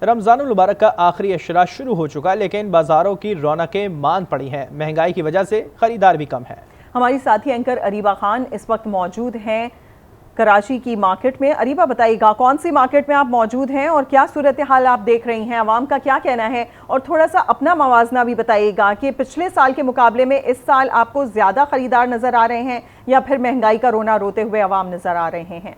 रमज़ानुल मुबारक का आखिरी अशरा शुरू हो चुका है, लेकिन बाजारों की रौनकें मांद पड़ी हैं। महंगाई की वजह से खरीदार भी कम है। हमारी साथी एंकर अरीबा खान इस वक्त मौजूद हैं कराची की मार्केट में। अरीबा, बताइएगा कौन सी मार्केट में आप मौजूद हैं और क्या सूरत हाल आप देख रही हैं, आवाम का क्या कहना है, और थोड़ा सा अपना मवाजना भी बताइएगा कि पिछले साल के मुकाबले में इस साल आपको ज़्यादा खरीदार नज़र आ रहे हैं या फिर महंगाई का रोना रोते हुए आवाम नज़र आ रहे हैं।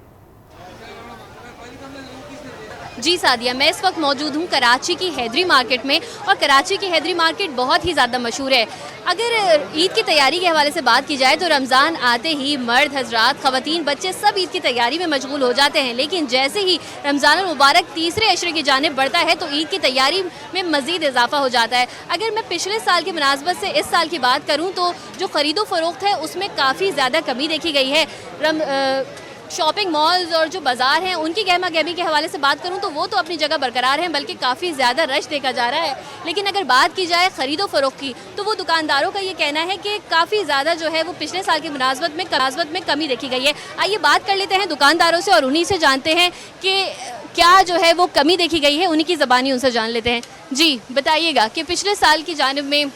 जी सादिया, मैं इस वक्त मौजूद हूँ कराची की हैदरी मार्केट में, और कराची की हैदरी मार्केट बहुत ही ज़्यादा मशहूर है। अगर ईद की तैयारी के हवाले से बात की जाए तो रमज़ान आते ही मर्द हजरात, ख़वातीन, बच्चे सब ईद की तैयारी में मशगूल हो जाते हैं। लेकिन जैसे ही रमज़ान मुबारक तीसरे अशरे की जानिब बढ़ता है तो ईद की तैयारी में मज़ीद इजाफा हो जाता है। अगर मैं पिछले साल की मुनासबत से इस साल की बात करूँ तो जो ख़रीदो फ़रोख्त है उसमें काफ़ी ज़्यादा कमी देखी गई है। शॉपिंग मॉल्स और जो बाज़ार हैं उनकी गहमा गहमी के हवाले से बात करूं तो वो तो अपनी जगह बरकरार हैं, बल्कि काफ़ी ज़्यादा रश देखा जा रहा है। लेकिन अगर बात की जाए ख़रीदो फ़रोख्त की तो वो दुकानदारों का ये कहना है कि काफ़ी ज़्यादा जो है वो पिछले साल की मुनासबत में कमी देखी गई है। आइए बात कर लेते हैं दुकानदारों से और उन्हीं से जानते हैं कि क्या जो है वो कमी देखी गई है, उन्हीं की ज़बानी उनसे जान लेते हैं। जी बताइएगा कि पिछले साल की जानिब में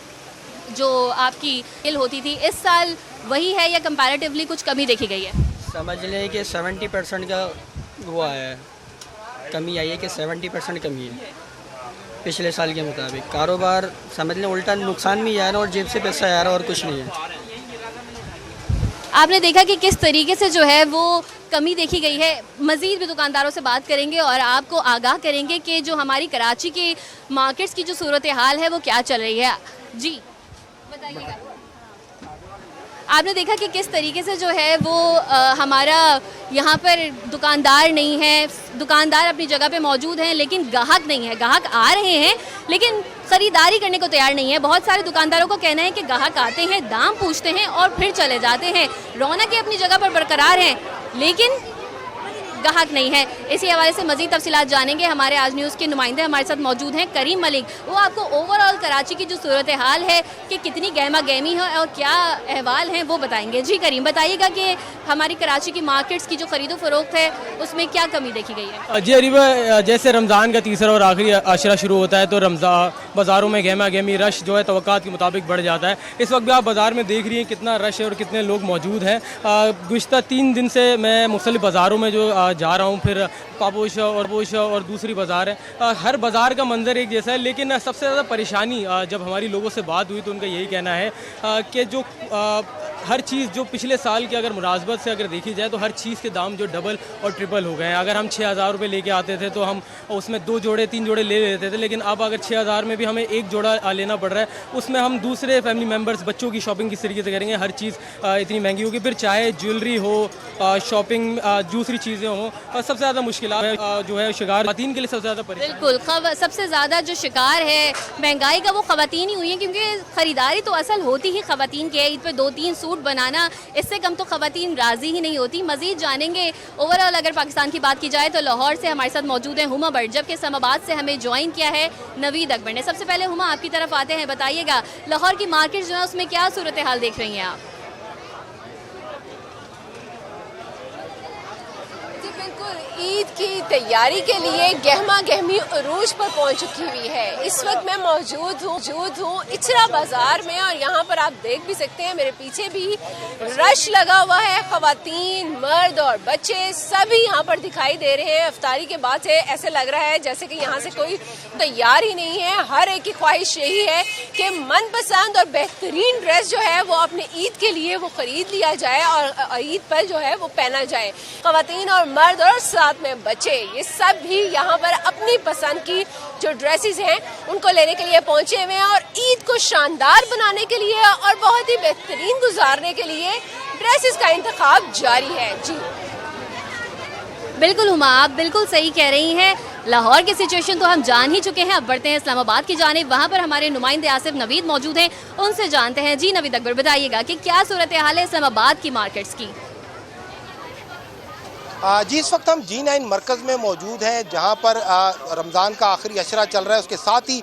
जो आपकी सेल होती थी इस साल वही है या कंपैरेटिवली कुछ कमी देखी गई है? समझ लें कि 70% का वो आया है, कमी आई है कि 70% कमी है पिछले साल के मुताबिक। कारोबार समझ लें उल्टा नुकसान भी आ रहा है और जेब से पैसा आ रहा है और कुछ नहीं है। आपने देखा कि किस तरीके से जो है वो कमी देखी गई है। मज़ीद भी दुकानदारों से बात करेंगे और आपको आगाह करेंगे कि जो हमारी कराची के मार्केट्स की जो सूरत हाल है वो क्या चल रही है। जी बताइएगा, आपने देखा कि किस तरीके से जो है वो हमारा यहाँ पर दुकानदार नहीं है, दुकानदार अपनी जगह पे मौजूद हैं लेकिन ग्राहक नहीं है। ग्राहक आ रहे हैं लेकिन ख़रीदारी करने को तैयार नहीं है। बहुत सारे दुकानदारों का कहना है कि ग्राहक आते हैं, दाम पूछते हैं और फिर चले जाते हैं। रौनकें अपनी जगह पर बरकरार हैं लेकिन ग्राहक नहीं है। इसी हवाले से मज़ीद तफसीलात जानेंगे। हमारे आज न्यूज़ के नुमाइंदे हमारे साथ मौजूद हैं करीम मलिक। वो आपको ओवरऑल कराची की जो सूरत हाल है कि कितनी गहमा गहमी है और क्या अहवाल हैं वो बताएंगे। जी करीम, बताइएगा कि हमारी कराची की मार्केट्स की जो खरीदो फरोख्त है उसमें क्या कमी देखी गई है? जी अरीबा, जैसे रमज़ान का तीसरा और आखिरी अशरा शुरू होता है तो बाज़ारों में गहमा गहमी रश जो है तवक्कात के मुताबिक बढ़ जाता है। इस वक्त भी आप बाज़ार में देख रही हैं कितना रश है और कितने लोग मौजूद हैं। गुज़िश्ता 3 दिन से मैं मुख्तलिफ़ बाज़ारों में जो जा रहा हूँ, फिर पापोश और दूसरी बाज़ार है। हर बाज़ार का मंजर एक जैसा है, लेकिन सबसे ज़्यादा परेशानी जब हमारी लोगों से बात हुई तो उनका यही कहना है कि जो हर चीज़ जो पिछले साल की अगर मुनासबत से अगर देखी जाए तो हर चीज़ के दाम जो डबल और ट्रिपल हो गए हैं। अगर हम 6,000 रुपये लेके आते थे तो हम उसमें 2 जोड़े 3 जोड़े ले लेते थे, लेकिन अब अगर 6,000 में भी हमें 1 जोड़ा लेना पड़ रहा है, उसमें हम दूसरे फैमिली मेम्बर्स बच्चों की शॉपिंग किस तरीके से करेंगे। हर चीज़ इतनी महंगी होगी, फिर चाहे ज्वेलरी हो, शॉपिंग, दूसरी चीज़ें हों, सबसे ज़्यादा मुश्किल जो है शिकार ख़वातीन के लिए सबसे ज़्यादा परेशान। बिल्कुल, सबसे ज़्यादा जो शिकार है महंगाई का वो ख़वातीन ही हुई हैं, क्योंकि ख़रीदारी तो असल होती ही ख़वातीन की है। ईद पे 2-3 सूट बनाना, इससे कम तो ख़वातीन राज़ी ही नहीं होती। मज़ीद जानेंगे ओवरऑल अगर पाकिस्तान की बात की जाए तो लाहौर से हमारे साथ मौजूद हैं हुमा भट्ट, जबकि इस्लामाबाद से हमें ज्वाइन किया है नवीद अकबर ने। सबसे पहले हुमा आपकी तरफ आते हैं, बताइएगा लाहौर की मार्केट जो है उसमें क्या सूरत हाल देख रही हैं आप? ईद की तैयारी के लिए गहमा गहमी उरूज पर पहुंच चुकी हुई है। इस वक्त मैं मौजूद हूँ इचरा बाजार में, और यहाँ पर आप देख भी सकते हैं मेरे पीछे भी रश लगा हुआ है। ख़वातीन, मर्द और बच्चे सभी यहाँ पर दिखाई दे रहे हैं। इफ्तारी के बाद से ऐसे लग रहा है जैसे कि यहाँ से कोई तैयार ही नहीं है। हर एक की ख्वाहिश यही है कि मनपसंद और बेहतरीन ड्रेस जो है वो अपने ईद के लिए वो खरीद लिया जाए और ईद पर जो है वो पहना जाए। ख़वातीन और मर्द और साथ में बच्चे, ये सब भी यहाँ पर अपनी पसंद की जो ड्रेसेस हैं उनको लेने के लिए पहुंचे हुए हैं, और ईद को शानदार बनाने के लिए और बहुत ही बेहतरीन गुजारने के लिए ड्रेसेस का इंतखाब जारी है। जी बिल्कुल हुमा, आप बिल्कुल सही कह रही हैं। लाहौर की सिचुएशन तो हम जान ही चुके हैं। अब बढ़ते हैं इस्लामाबाद की जानिब। वहाँ पर हमारे नुमाइंदे आसिफ नवीद मौजूद हैं, उनसे जानते हैं। जी नवीद अकबर, बताइएगा कि क्या सूरत हाल है इस्लामाबाद की मार्केट्स की? जी, इस वक्त हम G9 मरकज़ में मौजूद हैं, जहां पर रमज़ान का आखिरी अशरा चल रहा है। उसके साथ ही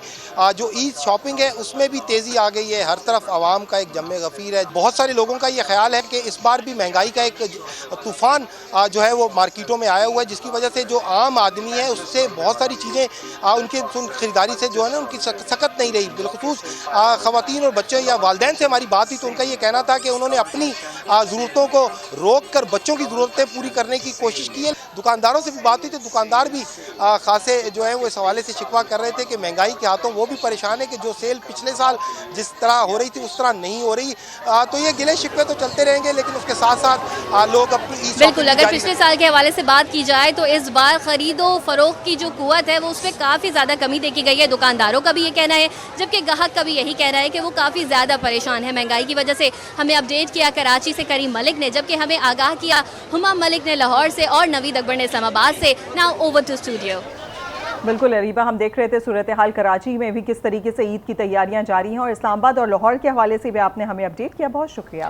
जो ईद शॉपिंग है उसमें भी तेज़ी आ गई है। हर तरफ आवाम का एक जम्मे गफ़ीर है। बहुत सारे लोगों का ये ख्याल है कि इस बार भी महंगाई का एक तूफ़ान जो है वो मार्केटों में आया हुआ है, जिसकी वजह से जो आम आदमी है उससे बहुत सारी चीज़ें उनकी ख़रीदारी से जो है ना उनकी सकत नहीं रही। बिलखुसूस ख़वातीन और बच्चे या वालिदैन से हमारी बात हुई तो उनका ये कहना था कि उन्होंने अपनी ज़रूरतों को रोक कर बच्चों की ज़रूरतें पूरी करने की कोशिश की है। दुकानदारों से भी बात हुई तो दुकानदार भी खासे जो है वो इस हवाले से शिकवा कर रहे थे कि महंगाई के हाथों वो भी परेशान है कि जो सेल पिछले साल जिस तरह हो रही थी उस तरह नहीं हो रही। तो ये गिले शिकवे तो चलते रहेंगे, लेकिन उसके साथ साथ लोग अपनी बिल्कुल, अगर पिछले साल के हवाले से बात की जाए तो इस बार खरीदो फरोख्त की जो कुव्वत है वो उसमें काफ़ी ज़्यादा कमी देखी गई है। दुकानदारों का भी ये कहना है, जबकि ग्राहक का भी यही कहना है कि वो काफ़ी ज़्यादा परेशान है महंगाई की वजह से। हमें अपडेट किया कराची से करीम मलिक ने, जबकि हमें आगाह किया हुमा मलिक ने लाहौर से और नवीद अकबर ने इस्लामाबाद से। Now over to studio. बिल्कुल अरीबा, हम देख रहे थे सूरत हाल कराची में भी किस तरीके से ईद की तैयारियां जारी हैं और इस्लामाबाद और लाहौर के हवाले से भी आपने हमें अपडेट किया। बहुत शुक्रिया।